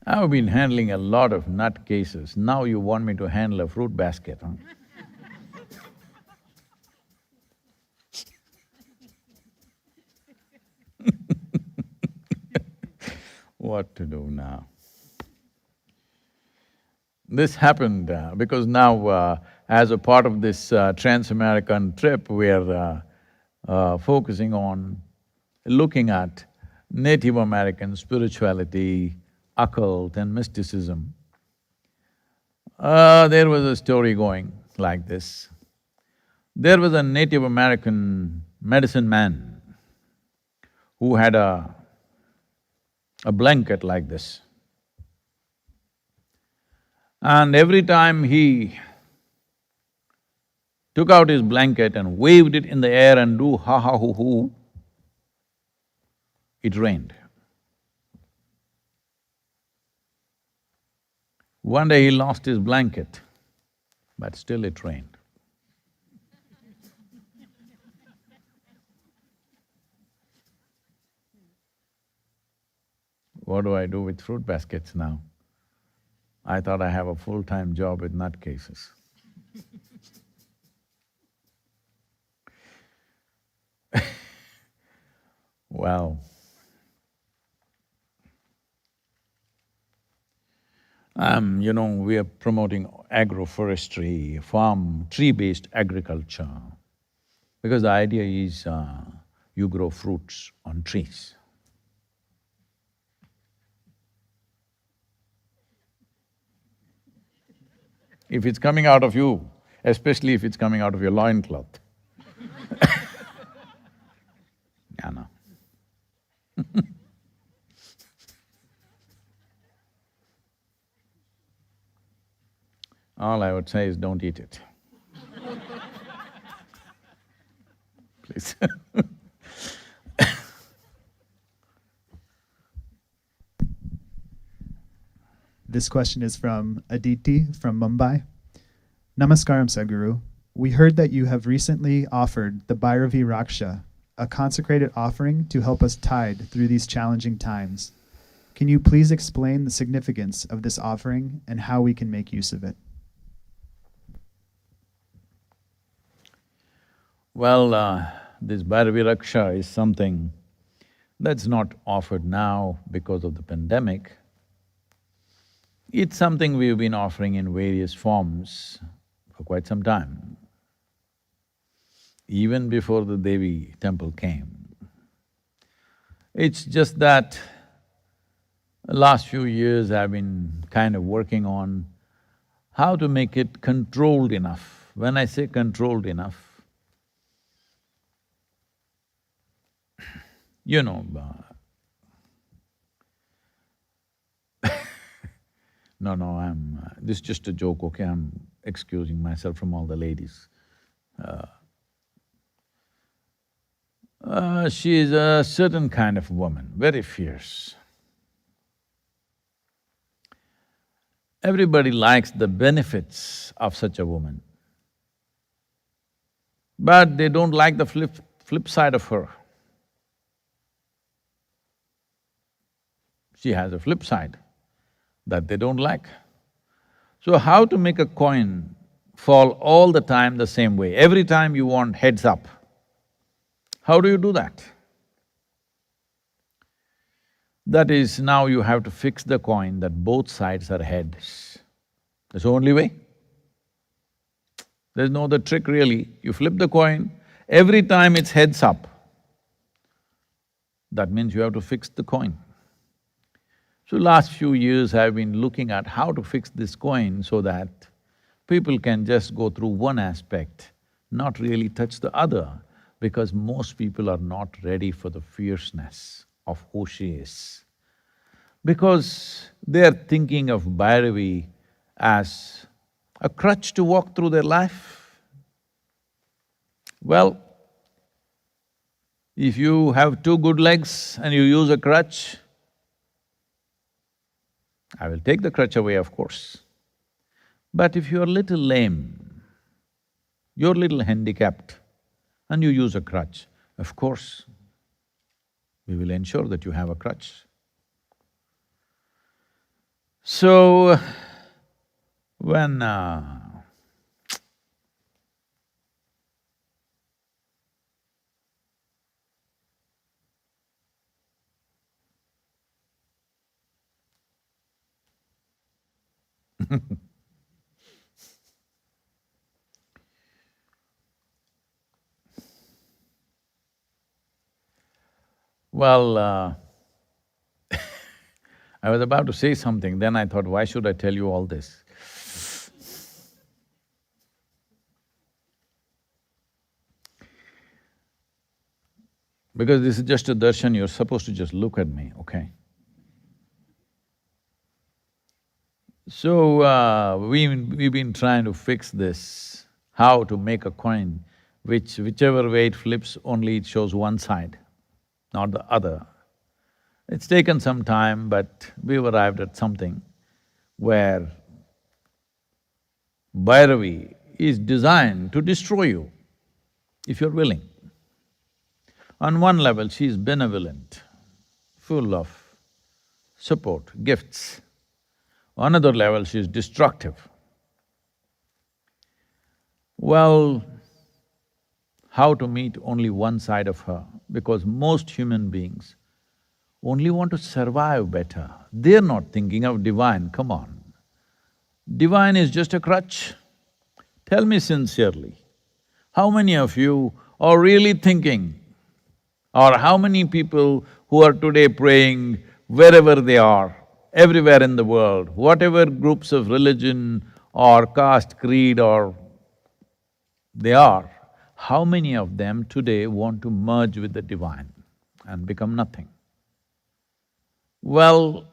I've been handling a lot of nut cases. Now you want me to handle a fruit basket, huh? What to do now? This happened because now, as a part of this trans-American trip, we are focusing on looking at Native American spirituality, occult and mysticism. There was a story going like this. There was a Native American medicine man who had a blanket like this. And every time he took out his blanket and waved it in the air and do ha-ha-hoo-hoo, it rained. One day he lost his blanket, but still it rained. What do I do with fruit baskets now? I thought I have a full-time job with nut cases. Well, we are promoting agroforestry, farm, tree-based agriculture, because the idea is you grow fruits on trees. If it's coming out of you, especially if it's coming out of your loincloth. Yeah, no. All I would say is don't eat it. Please. This question is from Aditi from Mumbai. Namaskaram, Sadhguru. We heard that you have recently offered the Bhairavi Raksha, a consecrated offering to help us tide through these challenging times. Can you please explain the significance of this offering and how we can make use of it? Well, this Bhairavi Raksha is something that's not offered now because of the pandemic. It's something we've been offering in various forms for quite some time, even before the Devi temple came. It's just that Last few years I've been kind of working on how to make it controlled enough. When I say controlled enough, you know, no, this is just a joke, okay? I'm excusing myself from all the ladies. She is a certain kind of woman, very fierce. Everybody likes the benefits of such a woman, but they don't like the flip side of her. She has a flip side that they don't like. So how to make a coin fall all the time the same way? Every time you want heads up. How do you do that? That is, now you have to fix the coin that both sides are heads. That's the only way. There's no other trick really. You flip the coin, every time it's heads up. That means you have to fix the coin. So last few years I've been looking at how to fix this coin so that people can just go through one aspect, not really touch the other, because most people are not ready for the fierceness of who she is. Because they're thinking of Bhairavi as a crutch to walk through their life. Well, if you have two good legs and you use a crutch, I will take the crutch away, of course. But if you're a little lame, you're a little handicapped, and you use a crutch, of course, we will ensure that you have a crutch. So, when well, I was about to say something, then I thought, why should I tell you all this? Because this is just a darshan, you're supposed to just look at me, okay? So, we've been trying to fix this, how to make a coin whichever way it flips, only it shows one side, not the other. It's taken some time, but we've arrived at something where Bhairavi is designed to destroy you, if you're willing. On one level, she is benevolent, full of support, gifts. On another level, she is destructive. Well, how to meet only one side of her? Because most human beings only want to survive better. They're not thinking of divine, come on. Divine is just a crutch. Tell me sincerely, how many of you are really thinking, or how many people who are today praying wherever they are, everywhere in the world, whatever groups of religion or caste, creed or they are, how many of them today want to merge with the divine and become nothing? Well,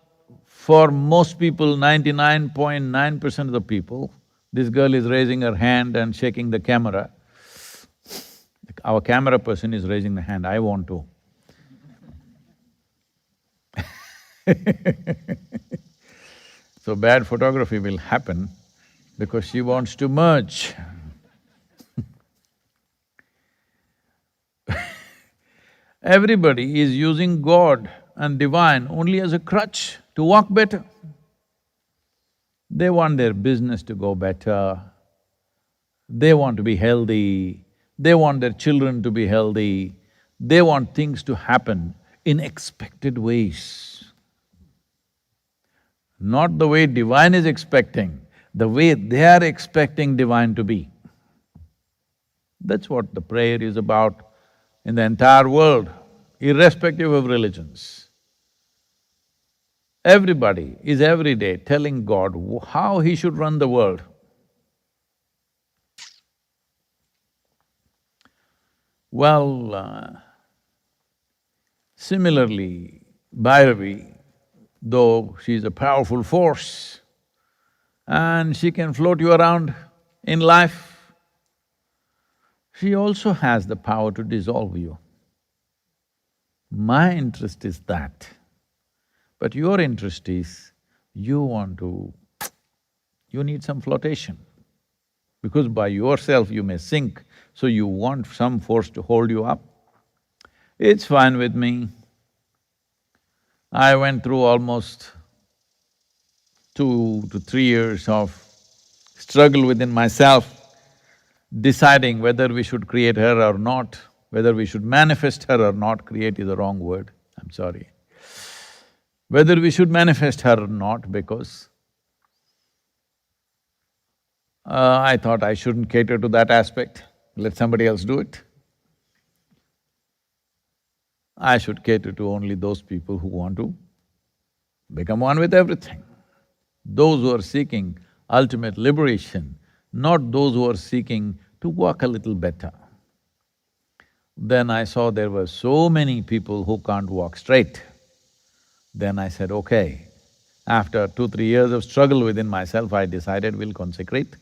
for most people, 99.9% of the people, this girl is raising her hand and shaking the camera. Our camera person is raising the hand, I want to. So bad photography will happen because she wants to merge. Everybody is using God and divine only as a crutch to walk better. They want their business to go better, they want to be healthy, they want their children to be healthy, they want things to happen in expected ways. Not the way divine is expecting, the way they are expecting divine to be. That's what the prayer is about in the entire world, irrespective of religions. Everybody is every day telling God how he should run the world. Well, similarly, Bhairavi, though she's a powerful force and she can float you around in life, she also has the power to dissolve you. My interest is that, but your interest is you need some flotation. Because by yourself you may sink, so you want some force to hold you up. It's fine with me. I went through almost 2 to 3 years of struggle within myself, deciding whether we should create her or not, whether we should manifest her or not. Create is a wrong word, I'm sorry. Whether we should manifest her or not, because I thought I shouldn't cater to that aspect, let somebody else do it. I should cater to only those people who want to become one with everything. Those who are seeking ultimate liberation, not those who are seeking to walk a little better. Then I saw there were so many people who can't walk straight. Then I said, okay, after 2-3 years of struggle within myself, I decided we'll consecrate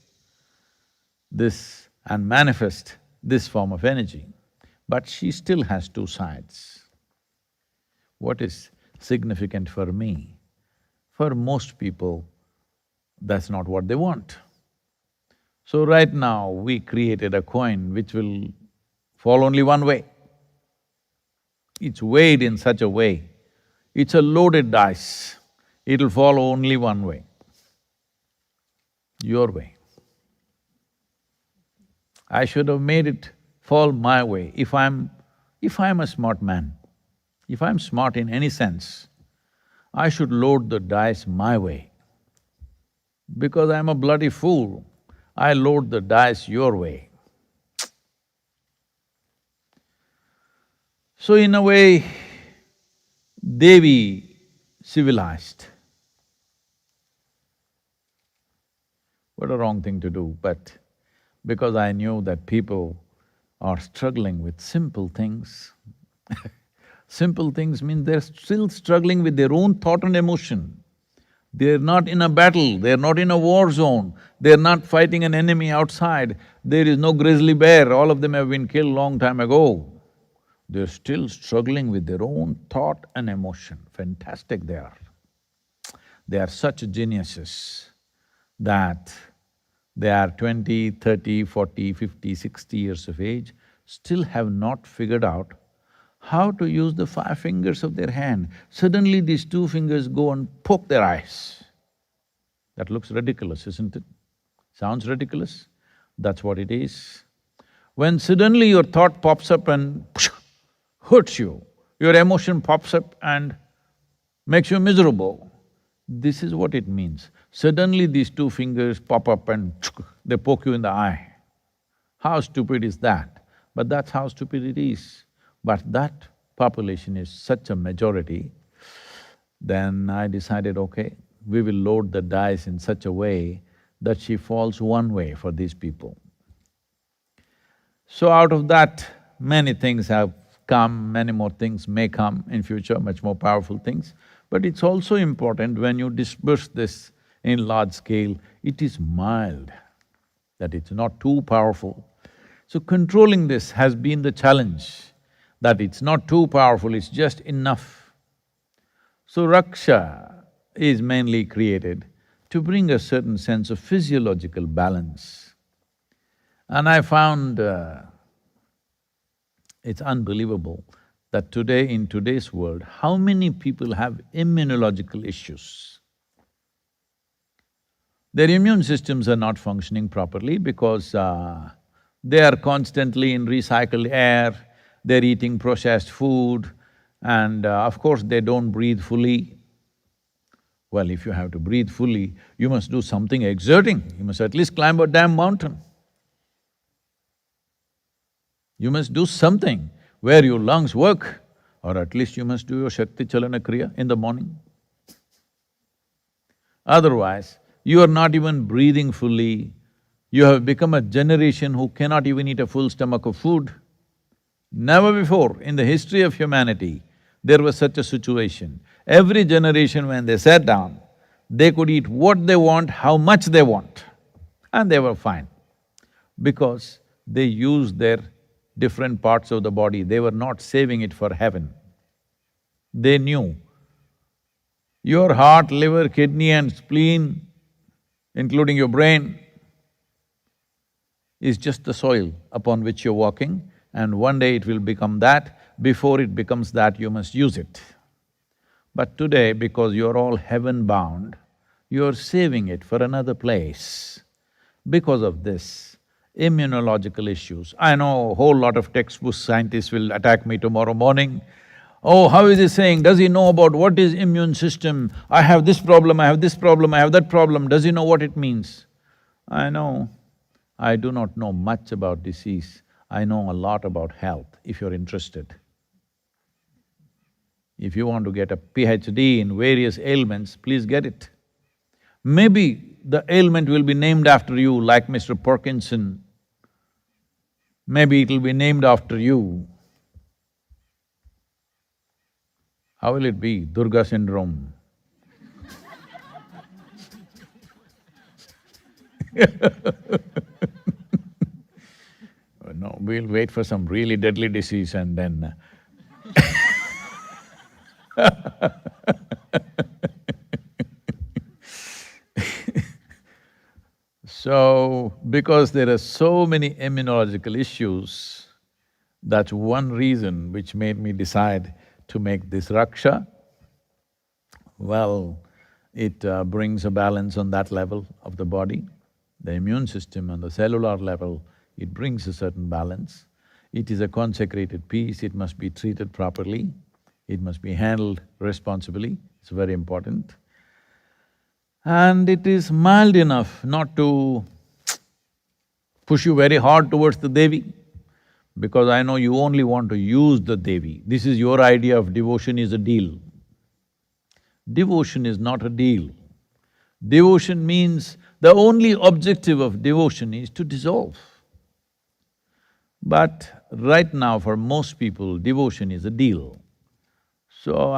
this and manifest this form of energy. But she still has two sides. What is significant for me? For most people, that's not what they want. So right now, we created a coin which will fall only one way. It's weighed in such a way, it's a loaded dice, it'll fall only one way, your way. I should have made it fall my way. If I'm a smart man, if I'm smart in any sense, I should load the dice my way. Because I'm a bloody fool, I load the dice your way. So in a way, Devi civilized. What a wrong thing to do, but because I knew that people are struggling with simple things. Simple things mean they're still struggling with their own thought and emotion. They're not in a battle, they're not in a war zone, they're not fighting an enemy outside, there is no grizzly bear, all of them have been killed long time ago. They're still struggling with their own thought and emotion. Fantastic they are. They are such geniuses that they are 20, 30, 40, 50, 60 years of age, still have not figured out how to use the 5 fingers of their hand. Suddenly these 2 fingers go and poke their eyes. That looks ridiculous, isn't it? Sounds ridiculous? That's what it is. When suddenly your thought pops up and hurts you, your emotion pops up and makes you miserable, this is what it means. Suddenly these 2 fingers pop up and they poke you in the eye. How stupid is that? But that's how stupid it is. But that population is such a majority, then I decided, okay, we will load the dice in such a way that she falls one way for these people. So out of that, many things have come, many more things may come in future, much more powerful things. But it's also important when you disperse this in large scale, it is mild, that it's not too powerful. So controlling this has been the challenge, that it's not too powerful, it's just enough. So Raksha is mainly created to bring a certain sense of physiological balance. And I found it's unbelievable that today, in today's world, how many people have immunological issues. Their immune systems are not functioning properly because they are constantly in recycled air, they're eating processed food, and of course they don't breathe fully. Well, if you have to breathe fully, you must do something exerting, you must at least climb a damn mountain. You must do something where your lungs work, or at least you must do your Shakti Chalana Kriya in the morning. Otherwise, you are not even breathing fully. You have become a generation who cannot even eat a full stomach of food. Never before in the history of humanity, there was such a situation. Every generation when they sat down, they could eat what they want, how much they want, and they were fine. Because they used their different parts of the body, they were not saving it for heaven. They knew your heart, liver, kidney and spleen, including your brain, is just the soil upon which you're walking, and one day it will become that. Before it becomes that, you must use it. But today, because you're all heaven-bound, you're saving it for another place. Because of this, immunological issues. I know a whole lot of textbook scientists will attack me tomorrow morning. Oh, how is he saying? Does he know about what is immune system? I have this problem, I have this problem, I have that problem. Does he know what it means? I know. I do not know much about disease. I know a lot about health, if you're interested. If you want to get a PhD in various ailments, please get it. Maybe the ailment will be named after you, like Mr. Parkinson. Maybe it'll be named after you. How will it be? Durga syndrome. No, we'll wait for some really deadly disease and then So, because there are so many immunological issues, that's one reason which made me decide to make this Raksha. Well, it brings a balance on that level of the body. The immune system on the cellular level, it brings a certain balance. It is a consecrated piece, it must be treated properly, it must be handled responsibly, it's very important. And it is mild enough not to push you very hard towards the Devi, because I know you only want to use the Devi. This is your idea of devotion is a deal. Devotion is not a deal. Devotion means the only objective of devotion is to dissolve. But right now for most people, devotion is a deal. So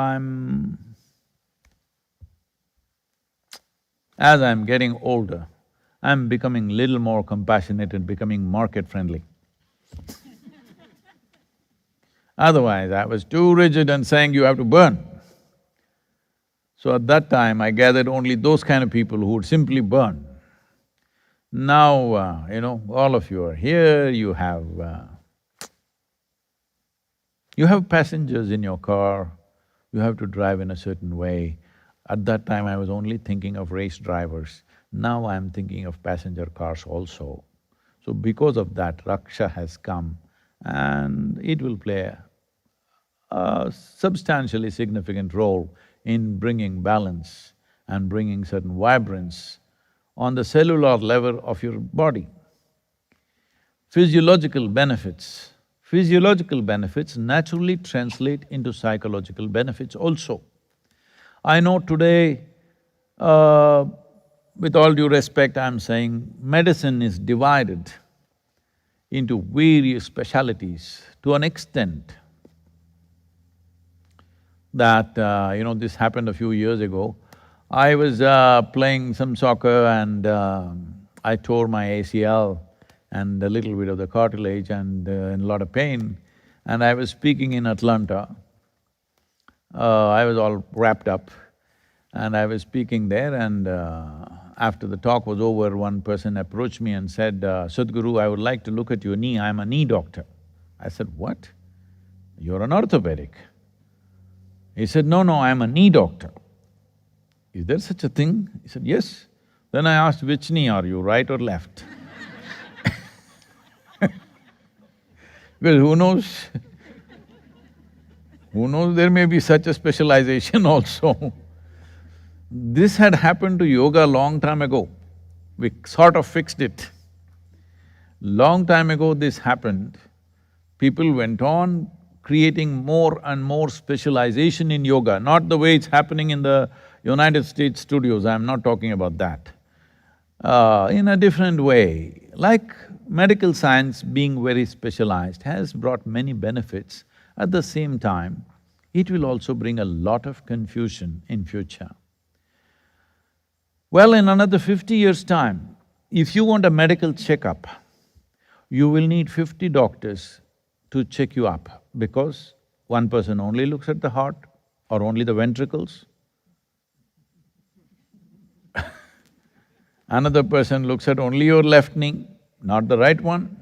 as I'm getting older, I'm becoming little more compassionate and becoming market-friendly. Otherwise, I was too rigid and saying you have to burn. So at that time, I gathered only those kind of people who would simply burn. Now, all of you are here, you have passengers in your car, you have to drive in a certain way. At that time, I was only thinking of race drivers. Now I'm thinking of passenger cars also. So because of that, Raksha has come and it will play a substantially significant role in bringing balance and bringing certain vibrance on the cellular level of your body. Physiological benefits naturally translate into psychological benefits also. I know today, with all due respect, I'm saying medicine is divided into various specialities to an extent that, this happened a few years ago. I was playing some soccer and I tore my ACL and a little bit of the cartilage and in a lot of pain. And I was speaking in Atlanta. I was all wrapped up and I was speaking there and after the talk was over, one person approached me and said, Sadhguru, I would like to look at your knee, I'm a knee doctor. I said, what? You're an orthopedic. He said, no, I'm a knee doctor. Is there such a thing? He said, yes. Then I asked, which knee are you, right or left? Because who knows, there may be such a specialization also. This had happened to yoga long time ago. We sort of fixed it. Long time ago this happened, people went on creating more and more specialization in yoga, not the way it's happening in the United States studios, I'm not talking about that. In a different way, like medical science being very specialized has brought many benefits, at the same time, it will also bring a lot of confusion in future. Well, in another 50 years' time, if you want a medical checkup, you will need 50 doctors to check you up because one person only looks at the heart or only the ventricles. Another person looks at only your left knee, not the right one.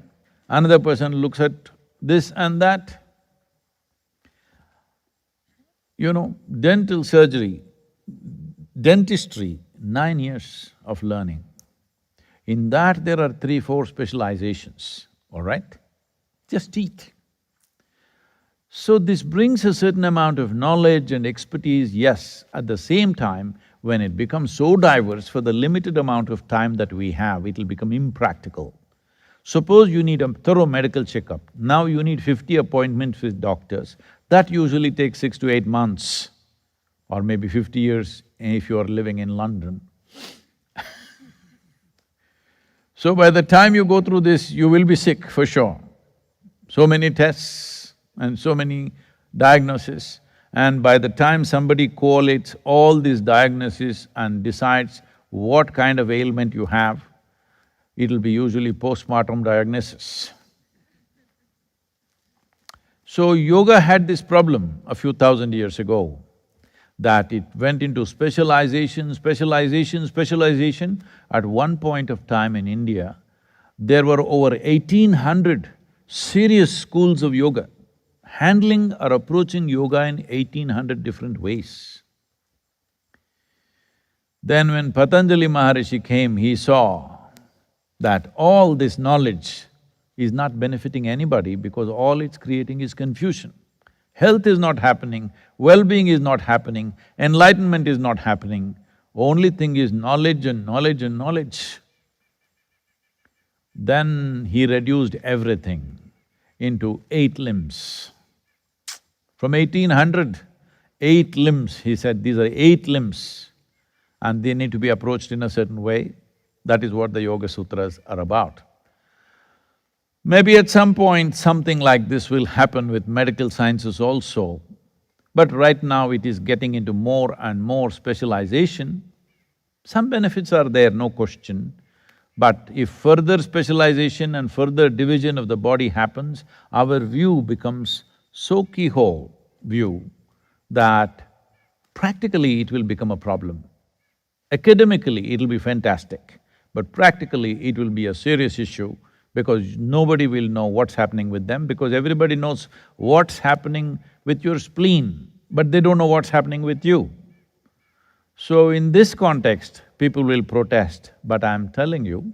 Another person looks at this and that. You know, dental surgery, dentistry, 9 years of learning. In that there are 3-4 specializations, all right? Just teeth. So this brings a certain amount of knowledge and expertise, yes. At the same time, when it becomes so diverse, for the limited amount of time that we have, it'll become impractical. Suppose you need a thorough medical checkup, now you need 50 appointments with doctors. That usually takes 6 to 8 months, or maybe 50 years if you are living in London. So by the time you go through this, you will be sick for sure. So many tests and so many diagnoses, and by the time somebody collates all these diagnoses and decides what kind of ailment you have, it'll be usually postmortem diagnosis. So yoga had this problem a few thousand years ago, that it went into specialization, specialization, specialization. At one point of time in India, there were over 1800 serious schools of yoga, handling or approaching yoga in 1800 different ways. Then when Patanjali Maharishi came, he saw that all this knowledge is not benefiting anybody because all it's creating is confusion. Health is not happening, well-being is not happening, enlightenment is not happening. Only thing is knowledge and knowledge and knowledge. Then he reduced everything into 8 limbs. From 1800, 8 limbs, he said, these are 8 limbs and they need to be approached in a certain way. That is what the Yoga Sutras are about. Maybe at some point something like this will happen with medical sciences also, but right now it is getting into more and more specialization. Some benefits are there, no question, but if further specialization and further division of the body happens, our view becomes so keyhole view that practically it will become a problem. Academically, it'll be fantastic, but practically it will be a serious issue because nobody will know what's happening with them, because everybody knows what's happening with your spleen, but they don't know what's happening with you. So in this context, people will protest, but I'm telling you,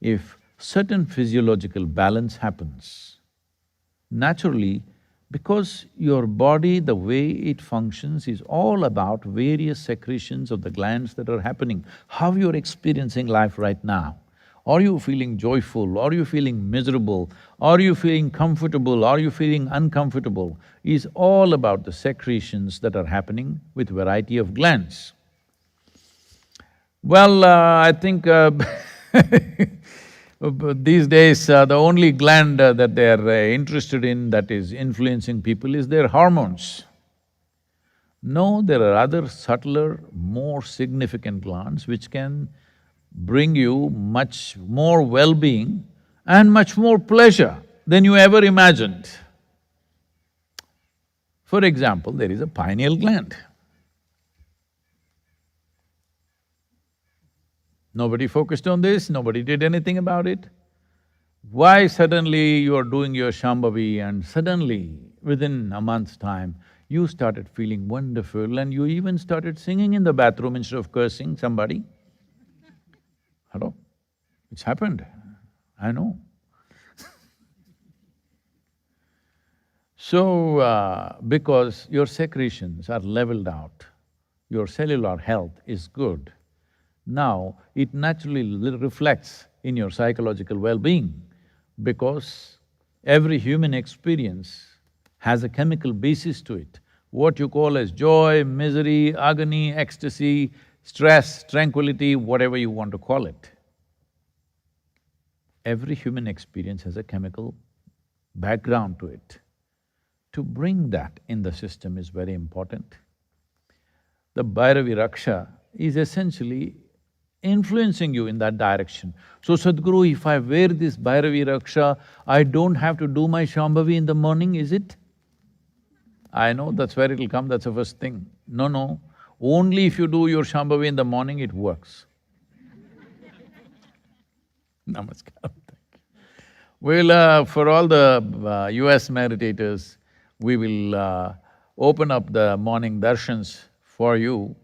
if certain physiological balance happens, naturally, because your body, the way it functions is all about various secretions of the glands that are happening. How you're experiencing life right now. Are you feeling joyful? Are you feeling miserable? Are you feeling comfortable? Are you feeling uncomfortable? Is all about the secretions that are happening with variety of glands. Well, I think these days, the only gland that they're interested in that is influencing people is their hormones. No, there are other subtler, more significant glands which can bring you much more well-being and much more pleasure than you ever imagined. For example, there is a pineal gland. Nobody focused on this, nobody did anything about it. Why suddenly you are doing your Shambhavi and suddenly, within a month's time, you started feeling wonderful and you even started singing in the bathroom instead of cursing somebody? Hello? It's happened, I know. So, because your secretions are leveled out, your cellular health is good, now it naturally reflects in your psychological well-being, because every human experience has a chemical basis to it. what you call as joy, misery, agony, ecstasy, stress, tranquility, whatever you want to call it. Every human experience has a chemical background to it. To bring that in the system is very important. The Bhairavi Raksha is essentially influencing you in that direction. So Sadhguru, if I wear this Bhairavi Raksha, I don't have to do my Shambhavi in the morning, is it? I know that's where it'll come, that's the first thing. No, only if you do your Shambhavi in the morning, it works. Namaskar, thank you. We'll, for all the US meditators, we will open up the morning darshans for you,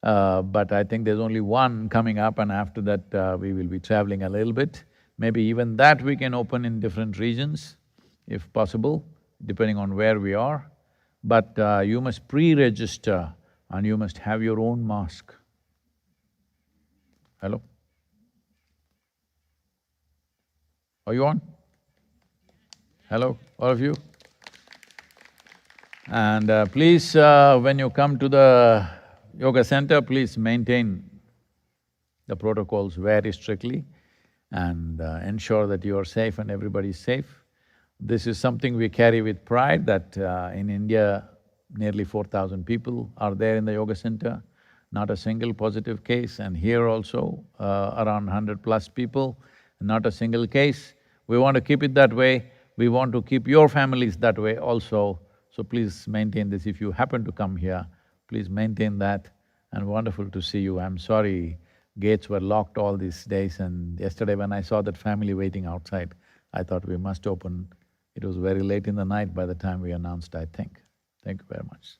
but I think there's only one coming up, and after that we will be traveling a little bit. Maybe even that we can open in different regions, if possible, depending on where we are. But you must pre-register and you must have your own mask. Hello? Are you on? Hello, all of you? And please, when you come to the yoga center, please maintain the protocols very strictly and ensure that you are safe and everybody is safe. This is something we carry with pride, that in India, nearly 4,000 people are there in the yoga center, not a single positive case, and here also around 100 plus people, not a single case. We want to keep it that way, we want to keep your families that way also, so please maintain this. If you happen to come here, please maintain that, and wonderful to see you. I'm sorry gates were locked all these days, and yesterday when I saw that family waiting outside, I thought we must open. It was very late in the night by the time we announced, I think. Thank you very much.